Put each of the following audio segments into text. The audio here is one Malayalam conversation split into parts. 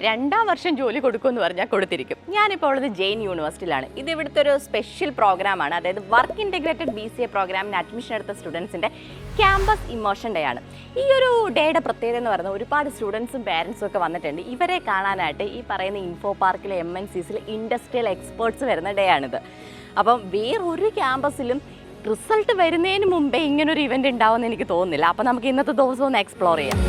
രണ്ടാം വർഷം ജോലി കൊടുക്കുമെന്ന് പറഞ്ഞാൽ കൊടുത്തിരിക്കും. ഞാനിപ്പോൾ ഉള്ളത് ജെയിൻ യൂണിവേഴ്സിറ്റിയിലാണ്. ഇത് ഇവിടുത്തെ ഒരു സ്പെഷ്യൽ പ്രോഗ്രാമാണ്. അതായത് വർക്ക് ഇൻറ്റഗ്രേറ്റഡ് BCA പ്രോഗ്രാമിന് അഡ്മിഷൻ എടുത്ത സ്റ്റുഡൻസിൻ്റെ ക്യാമ്പസ് ഇമോഷൻ ഡേ ആണ്. ഈ ഒരു ഡേയുടെ പ്രത്യേകത എന്ന് പറയുന്നത് ഒരുപാട് സ്റ്റുഡൻസും പാരൻസും ഒക്കെ വന്നിട്ടുണ്ട്. ഇവരെ കാണാനായിട്ട് ഈ പറയുന്ന ഇൻഫോ പാർക്കിലെ MNCസിലെ ഇൻഡസ്ട്രിയൽ എക്സ്പേർട്സ് വരുന്ന ഡേ ആണിത്. അപ്പം വേറൊരു ക്യാമ്പസിലും റിസൾട്ട് വരുന്നതിന് മുമ്പേ ഇങ്ങനൊരു ഇവൻ്റ് ഉണ്ടാവുമെന്ന് എനിക്ക് തോന്നുന്നില്ല. അപ്പം നമുക്ക് ഇന്നത്തെ ദിവസം ഒന്ന് എക്സ്പ്ലോർ ചെയ്യാം.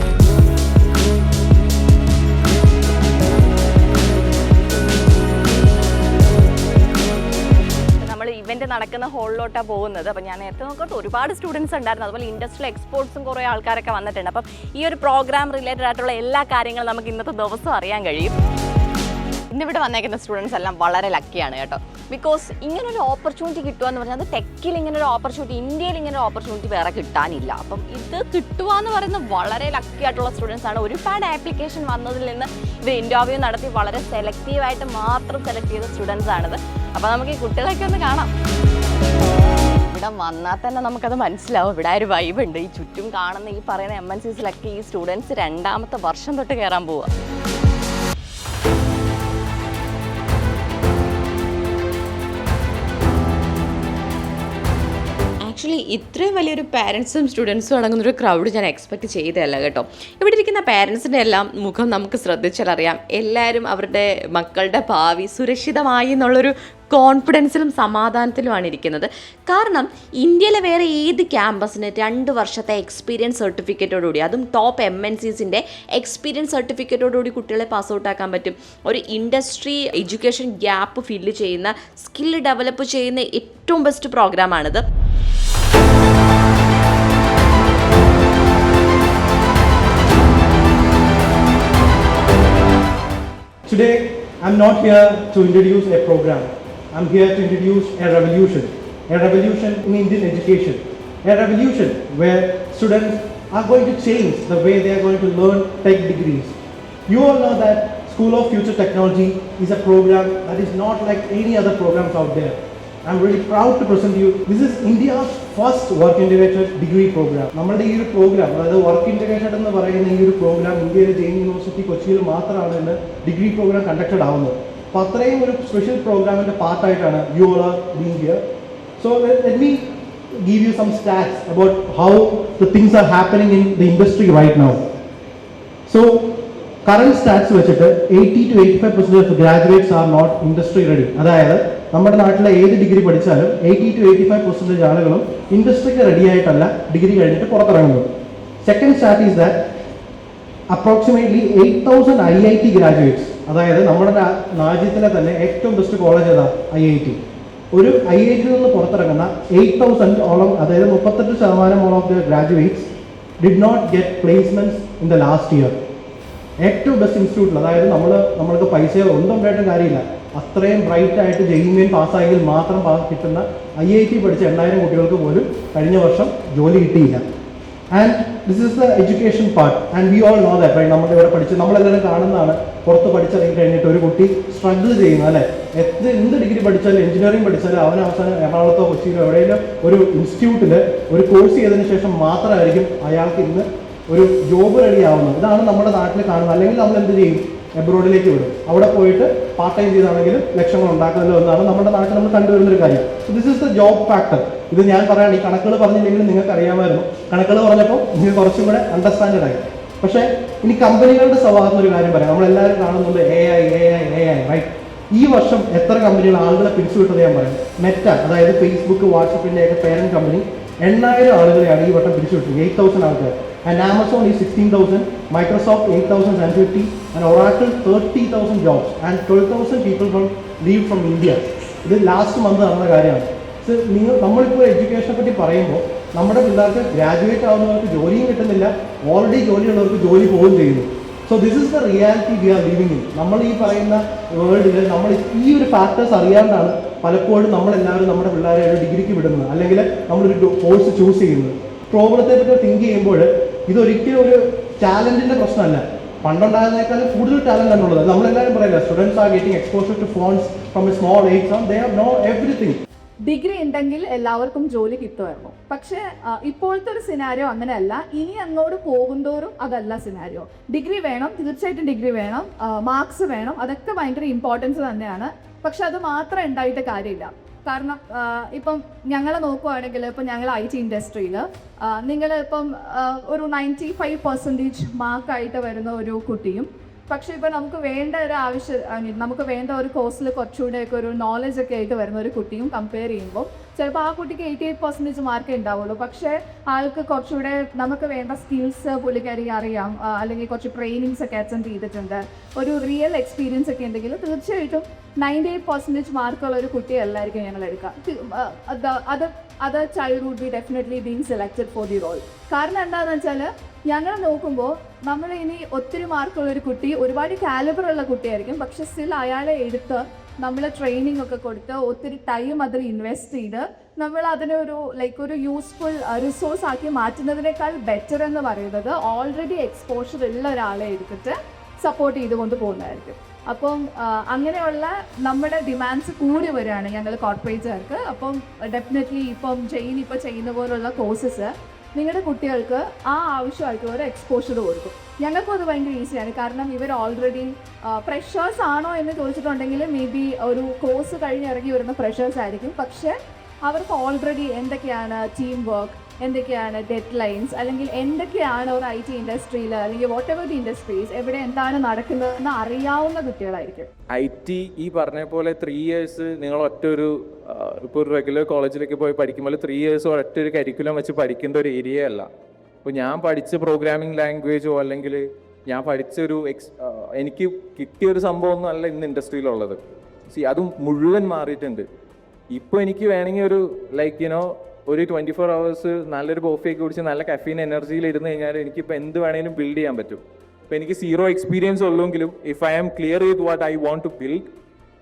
ഇവൻ്റ് നടക്കുന്ന ഹോളിലോട്ടാണ് പോകുന്നത്. അപ്പം ഞാൻ നേരത്തെ നോക്കട്ടെ ഒരുപാട് സ്റ്റുഡൻസ് ഉണ്ടായിരുന്നു. അതുപോലെ ഇൻഡസ്ട്രിയൽ എക്സ്പോർട്സും കുറേ ആൾക്കാരൊക്കെ വന്നിട്ടുണ്ട്. അപ്പം ഈ ഒരു പ്രോഗ്രാം റിലേറ്റഡ് ആയിട്ടുള്ള എല്ലാ കാര്യങ്ങളും നമുക്ക് ഇന്നത്തെ ദിവസം അറിയാൻ കഴിയും. ഇന്നിവിടെ വന്നേക്കുന്ന സ്റ്റുഡൻസ് എല്ലാം വളരെ ലക്കിയാണ് കേട്ടോ. ബിക്കോസ് ഇങ്ങനൊരു ഓപ്പർച്യൂണിറ്റി കിട്ടുക എന്ന് പറഞ്ഞാൽ അത് ടെക്കിൽ ഇങ്ങനൊരു ഓപ്പർച്യൂണിറ്റി, ഇന്ത്യയിൽ ഇങ്ങനൊരു ഓപ്പർച്യൂണിറ്റി വേറെ കിട്ടാനില്ല. അപ്പം ഇത് കിട്ടുക എന്ന് പറയുന്നത് വളരെ ലക്കി ആയിട്ടുള്ള സ്റ്റുഡൻസ് ആണ്. ഒരുപാട് ആപ്ലിക്കേഷൻ വന്നതിൽ നിന്ന് ഇവർ ഇൻ്റർവ്യൂ നടത്തി വളരെ സെലക്റ്റീവായിട്ട് മാത്രം സെലക്ട് ചെയ്ത സ്റ്റുഡൻസ് ആണിത്. അപ്പോൾ നമുക്ക് ഈ കുട്ടികളൊക്കെ ഒന്ന് കാണാം. ഇവിടെ വന്നാൽ തന്നെ നമുക്കത് മനസ്സിലാവും. ഇവിടെ ഒരു വൈബ് ഉണ്ട്. ഈ ചുറ്റും കാണുന്ന ഈ പറയുന്ന MNCസിലൊക്കെ ഈ സ്റ്റുഡൻസ് രണ്ടാമത്തെ വർഷം തൊട്ട് കയറാൻ പോവുക. ആക്ച്വലി ഇത്രയും വലിയൊരു പാരൻസും സ്റ്റുഡൻസും അടങ്ങുന്നൊരു ക്രൗഡ് ഞാൻ എക്സ്പെക്റ്റ് ചെയ്തതല്ല കേട്ടോ. ഇവിടെ ഇരിക്കുന്ന പാരൻസിൻ്റെ എല്ലാം മുഖം നമുക്ക് ശ്രദ്ധിച്ചാലറിയാം. എല്ലാവരും അവരുടെ മക്കളുടെ ഭാവി സുരക്ഷിതമായി എന്നുള്ളൊരു കോൺഫിഡൻസിലും സമാധാനത്തിലുമാണ് ഇരിക്കുന്നത്. കാരണം ഇന്ത്യയിലെ വേറെ ഏത് ക്യാമ്പസിന് 2 വർഷത്തെ എക്സ്പീരിയൻസ് സർട്ടിഫിക്കറ്റോടുകൂടി, അതും ടോപ്പ് MNCസിൻ്റെ എക്സ്പീരിയൻസ് സർട്ടിഫിക്കറ്റോടുകൂടി കുട്ടികളെ പാസ് ഔട്ട് ആക്കാൻ പറ്റും? ഒരു ഇൻഡസ്ട്രി എഡ്യൂക്കേഷൻ ഗ്യാപ്പ് ഫില്ല് ചെയ്യുന്ന, സ്കില്ല് ഡെവലപ്പ് ചെയ്യുന്ന ഏറ്റവും best പ്രോഗ്രാമാണിത്. Today, I'm not here to introduce a program. I'm here to introduce a revolution in Indian education, a revolution where students are going to change the way they are going to learn tech degrees. You all know that School of Future Technology is a program that is not like any other programs out there. I'm really proud to present you. This is India's first work integrated degree program. നമ്മുടെ ഈ ഒരു പ്രോഗ്രാം, അതായത് വർക്ക് ഇന്റഗ്രേറ്റഡ് എന്ന് പറയുന്ന ഈ ഒരു പ്രോഗ്രാം ഇന്ത്യയിലെ ജെയിൻ യൂണിവേഴ്സിറ്റി കൊച്ചിയിൽ മാത്രമാണ് ഇന്ന് ഡിഗ്രി പ്രോഗ്രാം കണ്ടക്റ്റഡ് ആവുന്നത്. അപ്പോൾ അത്രയും ഒരു സ്പെഷ്യൽ പ്രോഗ്രാമിൻ്റെ പാർട്ടായിട്ടാണ് you all are being here. So let me give you some stats about how the things are happening in the industry right now. So current stats വെച്ചിട്ട് 80 to 85% of graduates are not industry ready. അതായത് നമ്മുടെ നാട്ടിലെ ഏത് ഡിഗ്രി പഠിച്ചാലും 80 to 85% ആളുകളും ഇൻഡസ്ട്രിക്ക് റെഡി ആയിട്ടല്ല ഡിഗ്രി കഴിഞ്ഞിട്ട് പുറത്തിറങ്ങുന്നത്. Second stat is that approximately 8,000 IIT graduates, അതായത് നമ്മുടെ രാജ്യത്തിലെ തന്നെ ഏറ്റവും ബെസ്റ്റ് കോളേജ് ഏതാ? IIT. ഒരു IIT നിന്ന് പുറത്തിറങ്ങുന്ന 8,000 ഓളം, അതായത് 38% of the graduates did not get placements in the last year. ഏറ്റവും ബെസ്റ്റ് ഇൻസ്റ്റിറ്റ്യൂട്ടിൽ, അതായത് നമ്മൾക്ക് പൈസ ഒന്നും ഉണ്ടായിട്ടും കാര്യമില്ല, അത്രയും ബ്രൈറ്റ് ആയിട്ട് ജെയിൻ പാസ്സായെങ്കിൽ മാത്രം കിട്ടുന്ന IIT പഠിച്ച 8,000 കുട്ടികൾക്ക് പോലും കഴിഞ്ഞ വർഷം ജോലി കിട്ടിയില്ല. And this is the education part and we all know that. നമ്മുടെ ഇവിടെ പഠിച്ച് നമ്മളെല്ലാവരും കാണുന്നതാണ്, പുറത്ത് പഠിച്ചിറങ്ങി കഴിഞ്ഞിട്ട് ഒരു കുട്ടി സ്ട്രഗിൾ ചെയ്യുന്നത് അല്ലേ. എന്ത് ഡിഗ്രി പഠിച്ചാലും, എഞ്ചിനീയറിംഗ് പഠിച്ചാലും അവൻ അവസാനം എറണാകുളത്തോ കൊച്ചിയിലോ എവിടെയെങ്കിലും ഒരു ഇൻസ്റ്റിറ്റ്യൂട്ടിൽ ഒരു കോഴ്സ് ചെയ്തതിന് ശേഷം മാത്രമായിരിക്കും അയാൾക്ക് ഇന്ന് ഒരു ജോബ് റെഡി ആവുന്നത്. ഇതാണ് നമ്മുടെ നാട്ടിൽ കാണുന്നത്. അല്ലെങ്കിൽ നമ്മൾ എന്ത് ചെയ്യും? എബ്രോഡിലേക്ക് വിടും. അവിടെ പോയിട്ട് പാർട്ട് ടൈം ചെയ്താണെങ്കിലും ലക്ഷങ്ങൾ ഉണ്ടാക്കുന്നല്ലോ എന്നാണ് നമ്മുടെ നാട്ടിൽ നമ്മൾ കണ്ടുവരുന്നൊരു കാര്യം. So this is the job factor. ഇത് ഞാൻ പറയാം, ഈ കണക്കുകൾ പറഞ്ഞില്ലെങ്കിലും നിങ്ങൾക്ക് അറിയാമായിരുന്നു. കണക്കുകൾ പറഞ്ഞപ്പോൾ നിങ്ങൾക്ക് കുറച്ചും കൂടെ അണ്ടർസ്റ്റാൻഡഡ് ആയി. പക്ഷേ ഇനി കമ്പനികളുടെ സ്വഭാവം ഒരു കാര്യം പറയാം. നമ്മളെല്ലാവരും കാണുന്നുണ്ട് AI റൈറ്റ്. ഈ വർഷം എത്ര കമ്പനികൾ ആളുകളെ പിരിച്ചുവിട്ടത് ഞാൻ പറയാം. മെറ്റ, അതായത് ഫേസ്ബുക്ക്, വാട്സപ്പിൻ്റെ ഒക്കെ പേരന്റ് കമ്പനി 8,000 ആളുകളെയാണ് ഈ വട്ടം പിരിച്ചുവിട്ടത്. 8,000 ആൾക്കാർ. And Amazon is 16,000, Microsoft 8,750, and Oracle 30,000 jobs, and 12,000 people leave from India. ഇത് ലാസ്റ്റ് മന്ത് നടന്ന കാര്യമാണ്. സോ നമ്മളിപ്പോൾ എഡ്യൂക്കേഷനെ പറ്റി പറയുമ്പോൾ നമ്മുടെ പിള്ളേർക്ക് ഗ്രാജുവേറ്റ് ആവുന്നവർക്ക് ജോലിയും കിട്ടുന്നില്ല, ഓൾറെഡി ജോലിയുള്ളവർക്ക് ജോലി പോവുകയും ചെയ്യുന്നു. So this is the reality we are living in. നമ്മൾ ഈ പറയുന്ന വേൾഡിൽ നമ്മൾ ഈ ഒരു ഫാക്ടേഴ്സ് അറിയാണ്ടാണ് പലപ്പോഴും നമ്മളെല്ലാവരും നമ്മുടെ പിള്ളേരെ ഒരു ഡിഗ്രിക്ക് വിടുന്നത്, അല്ലെങ്കിൽ നമ്മളൊരു കോഴ്സ് ചൂസ് ചെയ്യുന്നത്. പ്രോബ്ലത്തെ പറ്റി തിങ്ക് ചെയ്യുമ്പോൾ ഇതൊരിക്കലും ഒരു ടാലന്റിന്റെ പ്രശ്നമല്ല. പണ്ടുണ്ടാകുന്നതിനേക്കാളും കൂടുതൽ ടാലന്റ് ആണുള്ളത്. നമ്മളെല്ലാവരും പറയില്ല, students are getting exposure to phones from a small age, they have no everything. Degree ഉണ്ടെങ്കിൽ എല്ലാവർക്കും ജോലി കിട്ടുമായിരുന്നു. പക്ഷേ ഇപ്പോഴത്തെ ഒരു സിനാരിയോ അങ്ങനെയല്ല. ഇനി അങ്ങോട്ട് പോകുന്തോറും അതല്ല സിനാരിയോ. ഡിഗ്രി വേണം, തീർച്ചയായിട്ടും ഡിഗ്രി വേണം, മാർക്സ് വേണം, അതൊക്കെ ഭയങ്കര ഇമ്പോർട്ടൻസ് തന്നെയാണ്. പക്ഷെ അത് മാത്രം ഉണ്ടായിട്ട് കാര്യമില്ല. കാരണം ഇപ്പം ഞങ്ങളെ നോക്കുവാണെങ്കിൽ ഇപ്പം ഞങ്ങൾ IT ഇൻഡസ്ട്രിയിൽ നിങ്ങൾ ഇപ്പം ഒരു 95% മാർക്കായിട്ട് വരുന്ന ഒരു കുട്ടിയും, പക്ഷേ ഇപ്പോൾ നമുക്ക് വേണ്ട ഒരു നമുക്ക് വേണ്ട ഒരു കോഴ്സിൽ കുറച്ചുകൂടെയൊക്കെ ഒരു നോളജൊക്കെ ആയിട്ട് വരുന്ന ഒരു കുട്ടിയും കമ്പയർ ചെയ്യുമ്പോൾ ചിലപ്പോൾ ആ കുട്ടിക്ക് 88% മാർക്കേ ഉണ്ടാവുള്ളൂ. പക്ഷേ ആൾക്ക് കുറച്ചുകൂടെ നമുക്ക് വേണ്ട സ്കിൽസ് പുള്ളിക്കാരിക്ക് അറിയാം, അല്ലെങ്കിൽ കുറച്ച് ട്രെയിനിങ്സ് ഒക്കെ അറ്റൻഡ് ചെയ്തിട്ടുണ്ട്, ഒരു റിയൽ എക്സ്പീരിയൻസ് ഒക്കെ ഉണ്ടെങ്കിൽ തീർച്ചയായിട്ടും 98% മാർക്കുള്ള ഒരു കുട്ടിയല്ലായിരിക്കും ഞങ്ങൾ എടുക്കുക. Other child would be definitely being selected for the role. കാരണം എന്താണെന്ന് വെച്ചാൽ ഞങ്ങൾ നോക്കുമ്പോൾ നമ്മൾ ഇനി ഒത്തിരി മാർക്കുള്ള ഒരു കുട്ടി, ഒരുപാട് കാലിബറുള്ള കുട്ടിയായിരിക്കും, പക്ഷെ സ്റ്റിൽ അയാളെ എടുത്ത് നമ്മൾ ട്രെയിനിങ് ഒക്കെ കൊടുത്ത് ഒത്തിരി ടൈം അതിൽ ഇൻവെസ്റ്റ് ചെയ്ത് നമ്മൾ അതിനെ ഒരു യൂസ്ഫുൾ റിസോഴ്സ് ആക്കി മാറ്റുന്നതിനേക്കാൾ ബെറ്റർ എന്ന് പറയുന്നത് ഓൾറെഡി എക്സ്പോഷർ ഉള്ള ഒരാളെ എടുത്തിട്ട് സപ്പോർട്ട് ചെയ്തുകൊണ്ട് പോകുന്നതായിരിക്കും. അപ്പം അങ്ങനെയുള്ള നമ്മുടെ ഡിമാൻഡ്സ് കൂടി വരികയാണ് ഞങ്ങൾ കോർപ്പറേറ്റുകാർക്ക്. അപ്പം ഡെഫിനറ്റ്ലി ഇപ്പം ജെയിൻ ഇപ്പോൾ ചെയ്യുന്ന പോലുള്ള കോഴ്സസ് നിങ്ങളുടെ കുട്ടികൾക്ക് ആ ആവശ്യമായിട്ട് ഒരു എക്സ്പോഷർ കൊടുക്കും. ഞങ്ങൾക്കും അത് ഭയങ്കര ഈസിയാണ്. കാരണം ഇവർ ഓൾറെഡി ഫ്രഷേഴ്സ് ആണോ എന്ന് ചോദിച്ചിട്ടുണ്ടെങ്കിൽ മേ ബി ഒരു കോഴ്സ് കഴിഞ്ഞിറങ്ങി വരുന്ന ഫ്രഷേഴ്സ് ആയിരിക്കും. പക്ഷേ അവർക്ക് ഓൾറെഡി എന്തൊക്കെയാണ് ടീം വർക്ക്, എന്തൊക്കെയാണ് ഡെഡ് ലൈൻസ്, അല്ലെങ്കിൽ എന്തൊക്കെയാണ് ഒരു IT ഇൻഡസ്ട്രിയിൽ അല്ലെങ്കിൽ വാട്ട് എവർ ദി ഇൻഡസ്ട്രീസ് എവിടെ എന്താണ് നടക്കുന്നതെന്ന് അറിയാവുന്ന കുട്ടികളായിരിക്കും. IT ഈ പറഞ്ഞ പോലെ 3 years നിങ്ങൾ ഒറ്റ ഇപ്പോൾ ഒരു റെഗുലർ കോളേജിലേക്ക് പോയി പഠിക്കുമ്പോൾ 3 years ഒറ്റ ഒരു കരിക്കുലം വെച്ച് പഠിക്കേണ്ട ഒരു ഏരിയ അല്ല. ഇപ്പോൾ ഞാൻ പഠിച്ച പ്രോഗ്രാമിംഗ് ലാംഗ്വേജോ അല്ലെങ്കിൽ ഞാൻ പഠിച്ചൊരു എനിക്ക് കിട്ടിയൊരു സംഭവമൊന്നും അല്ല ഇന്ന് ഇൻഡസ്ട്രിയിലുള്ളത്. അതും മുഴുവൻ മാറിയിട്ടുണ്ട്. ഇപ്പോൾ എനിക്ക് വേണമെങ്കിൽ ഒരു ഒരു 24 hours നല്ലൊരു കോഫിയൊക്കെ കുടിച്ച് നല്ല കഫീൻ എനർജിയിൽ ഇരുന്ന് കഴിഞ്ഞാൽ എനിക്കിപ്പോൾ എന്ത് വേണമെങ്കിലും ബിൽഡ് ചെയ്യാൻ പറ്റും. ഇപ്പോൾ എനിക്ക് 0 എക്സ്പീരിയൻസ് ഉള്ളെങ്കിലും if I am clear with what I want to build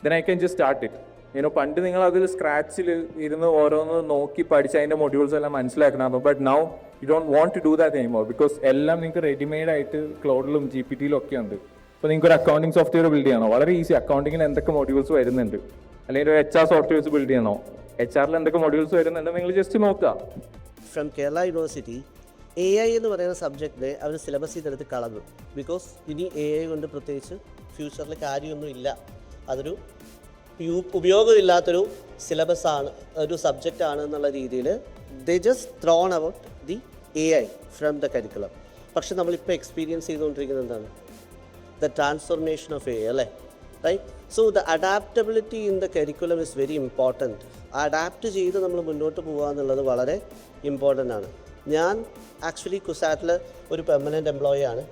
then I can just start it. പണ്ട് നിങ്ങൾ അതിൽ സ്ക്രാച്ചിൽ ഇരുന്ന് ഓരോന്ന് നോക്കി പഠിച്ച് അതിൻ്റെ മൊഡ്യൂൾസ് എല്ലാം മനസ്സിലാക്കണം. But now you don't want to do that anymore because എല്ലാം നിങ്ങൾക്ക് റെഡിമെയ്ഡ് ആയിട്ട് ക്ലൗഡിലും GPTയിലും ഒക്കെ ഉണ്ട്. ഇപ്പോൾ നിങ്ങൾക്ക് ഒരു അക്കൗണ്ടിങ് സോഫ്റ്റ്വെയർ ബിൽഡ് ചെയ്യണോ, വളരെ ഈസി. അക്കൗണ്ടിങ്ങിന് എന്തൊക്കെ മൊഡ്യൂൾസ് വരുന്നുണ്ട്, അല്ലെങ്കിൽ ഒരു HR സോഫ്റ്റ്വെയർസ് ബിൽഡ് ചെയ്യണോ, HR എന്തൊക്കെ മൊഡ്യൂൾസ് വരുന്നുണ്ട് നിങ്ങൾ ജസ്റ്റ് നോക്കുക. ഫ്രം കേരള യൂണിവേഴ്സിറ്റി AI എന്ന് പറയുന്ന സബ്ജക്റ്റിനെ അവർ സിലബസിൽ നിന്നെടുത്ത് കളഞ്ഞു. ബിക്കോസ് ഇനി AI കൊണ്ട് പ്രത്യേകിച്ച് ഫ്യൂച്ചറിൽ കാര്യമൊന്നും ഇല്ല, അതൊരു ഉപയോഗമില്ലാത്തൊരു സിലബസാണ്, ഒരു സബ്ജക്റ്റാണ് എന്നുള്ള രീതിയിൽ they just thrown about the AI from the curriculum. പക്ഷെ നമ്മളിപ്പോൾ എക്സ്പീരിയൻസ് ചെയ്തുകൊണ്ടിരിക്കുന്നത് എന്താണ്? ദ ട്രാൻസ്ഫോർമേഷൻ ഓഫ് AI, അല്ലേ? Right. So the adaptability in the curriculum is very important. Adapt ചെയ്ത് നമ്മൾ മുന്നോട്ട് പോകുക എന്നുള്ളത് വളരെ ഇമ്പോർട്ടൻ്റ് ആണ്. ഞാൻ ആക്ച്വലി കുസാറ്റിൽ ഒരു പെർമനൻറ്റ് എംപ്ലോയി ആണ്.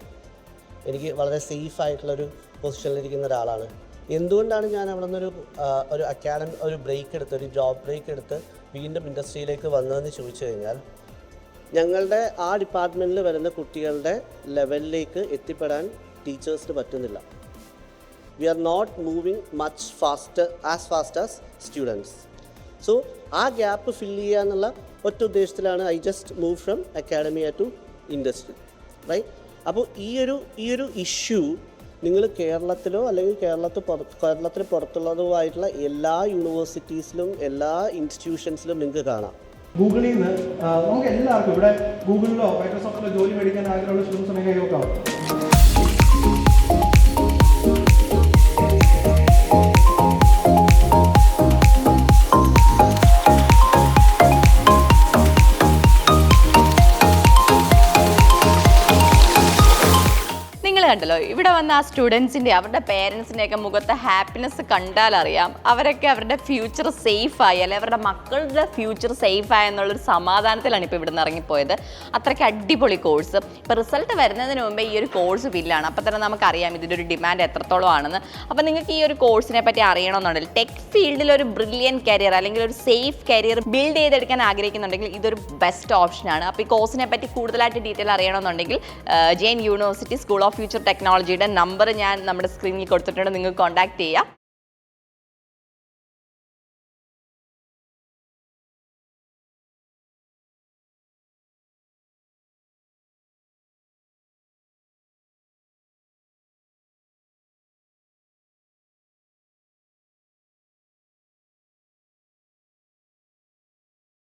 എനിക്ക് വളരെ സേഫ് ആയിട്ടുള്ളൊരു പൊസിഷനിലിരിക്കുന്ന ഒരാളാണ്. എന്തുകൊണ്ടാണ് ഞാൻ അവിടെ നിന്നൊരു ഒരു ബ്രേക്ക് എടുത്ത്, ഒരു ജോബ് ബ്രേക്ക് എടുത്ത് വീണ്ടും ഇൻഡസ്ട്രിയിലേക്ക് വന്നതെന്ന് ചോദിച്ചു കഴിഞ്ഞാൽ, ഞങ്ങളുടെ ആ ഡിപ്പാർട്ട്മെൻറ്റിൽ വരുന്ന കുട്ടികളുടെ ലെവലിലേക്ക് എത്തിപ്പെടാൻ ടീച്ചേഴ്സിന് പറ്റുന്നില്ല. We are not moving much faster as students. So ആ ഗ്യാപ്പ് ഫില്ല് ചെയ്യുക എന്നുള്ള ഒറ്റ ഉദ്ദേശത്തിലാണ് I just move from academia to industry, right. അപ്പോൾ ഈ ഒരു ഇഷ്യൂ നിങ്ങൾ കേരളത്തിലോ അല്ലെങ്കിൽ കേരളത്തിന് പുറത്തുള്ളതുമായിട്ടുള്ള എല്ലാ യൂണിവേഴ്സിറ്റീസിലും എല്ലാ ഇൻസ്റ്റിറ്റ്യൂഷൻസിലും നിങ്ങൾക്ക് കാണാം. ഗൂഗിളിൽ നിന്ന് നമുക്ക് എല്ലാവർക്കും ഇവിടെ ഗൂഗിളിലോ മൈക്രോസോഫ്റ്റിലോ ജോലി മേടിക്കാൻ ആഗ്രഹമുള്ള സ്റ്റുഡൻസ് ഉണ്ടെങ്കിൽ നോക്കാം. കണ്ടല്ലോ ഇവിടെ വന്ന ആ സ്റ്റുഡൻസിൻ്റെ അവരുടെ പേരൻസിൻ്റെയൊക്കെ മുഖത്തെ ഹാപ്പിനെസ് കണ്ടാൽ അറിയാം അവരൊക്കെ അവരുടെ ഫ്യൂച്ചർ സേഫായി അല്ലെങ്കിൽ അവരുടെ മക്കളുടെ ഫ്യൂച്ചർ സേഫായി എന്നുള്ളൊരു സമാധാനത്തിലാണ് ഇപ്പോൾ ഇവിടെ നിന്ന് ഇറങ്ങിപ്പോയത്. അത്രയ്ക്ക് അടിപൊളി കോഴ്സ്. ഇപ്പോൾ റിസൾട്ട് വരുന്നതിന് മുമ്പേ ഈ ഒരു കോഴ്സ് ഫില്ലാണ്. അപ്പോൾ തന്നെ നമുക്കറിയാം ഇതിൻ്റെ ഒരു ഡിമാൻഡ് എത്രത്തോളം ആണെന്ന്. അപ്പോൾ നിങ്ങൾക്ക് ഈ ഒരു കോഴ്സിനെ പറ്റി അറിയണമെന്നുണ്ടെങ്കിൽ ടെക് ഫീൽഡിൽ ഒരു ബ്രില്യൻ കരിയർ അല്ലെങ്കിൽ ഒരു സേഫ് കരിയർ ബിൽഡ് ചെയ്തെടുക്കാൻ ആഗ്രഹിക്കുന്നുണ്ടെങ്കിൽ ഇതൊരു ബെസ്റ്റ് ഓപ്ഷനാണ്. അപ്പോൾ ഈ കോഴ്സിനെ പറ്റി കൂടുതലായിട്ട് ഡീറ്റെയിൽ അറിയണമെന്നുണ്ടെങ്കിൽ Jain university school of future ടെക്നോളജിയുടെ നമ്പർ ഞാൻ നമ്മുടെ സ്ക്രീനിൽ കൊടുത്തിട്ടുണ്ട്, നിങ്ങൾക്ക് കോൺടാക്ട് ചെയ്യാം.